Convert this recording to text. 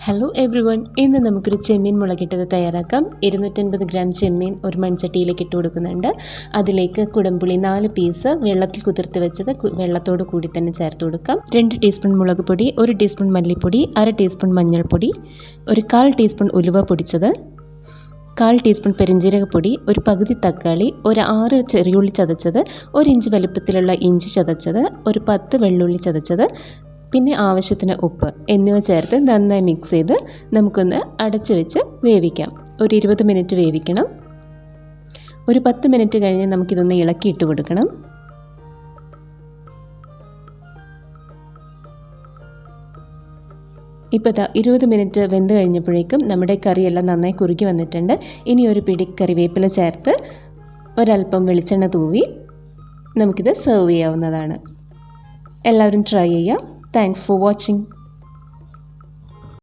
Hello every one, ഇന്ന് നമുക്കൊരു ചെമ്മീൻ മുളകിട്ടത് തയ്യാറാക്കാം. 250 ഗ്രാം ചെമ്മീൻ ഒരു മൺചട്ടിയിലേക്ക് ഇട്ട് കൊടുക്കുന്നുണ്ട്. അതിലേക്ക് കുടംപുളി 4 പീസ് വെള്ളത്തിൽ കുതിർത്ത് വെച്ചത് വെള്ളത്തോട് കൂടി തന്നെ ചേർത്ത് കൊടുക്കാം. 2 ടീസ്പൂൺ മുളക് പൊടി, 1 ടീസ്പൂൺ മല്ലിപ്പൊടി, 1/2 ടീസ്പൂൺ മഞ്ഞൾപ്പൊടി, ഒരു 1/4 ടീസ്പൂൺ ഉലുവ പൊടിച്ചത്, 1/4 ടീസ്പൂൺ പെരിഞ്ജീരകപ്പൊടി, ഒരു പകുതി തക്കാളി, ഒരു 6 ചെറിയുള്ളി ചതച്ചത്, 1 ഇഞ്ച് വലുപ്പത്തിലുള്ള ഇഞ്ചി ചതച്ചത്, ഒരു 10 വെള്ളുള്ളി ചതച്ചത്, പിന്നെ ആവശ്യത്തിന് ഉപ്പ് എന്നിവ ചേർത്ത് നന്നായി മിക്സ് ചെയ്ത് നമുക്കൊന്ന് അടച്ചു വെച്ച് വേവിക്കാം. ഒരു 20 മിനിറ്റ് വേവിക്കണം. ഒരു 10 മിനിറ്റ് കഴിഞ്ഞ് നമുക്കിതൊന്ന് ഇളക്കിയിട്ട് കൊടുക്കണം. ഇപ്പോൾ 20 മിനിറ്റ് വെന്ത് കഴിഞ്ഞപ്പോഴേക്കും നമ്മുടെ കറിയെല്ലാം നന്നായി കുറുകി വന്നിട്ടുണ്ട്. ഇനി ഒരു പിടി കറിവേപ്പില ചേർത്ത് ഒരല്പം വെളിച്ചെണ്ണ തൂവി നമുക്കിത് സെർവ് ചെയ്യാവുന്നതാണ്. എല്ലാവരും ട്രൈ ചെയ്യുക. Thanks for watching.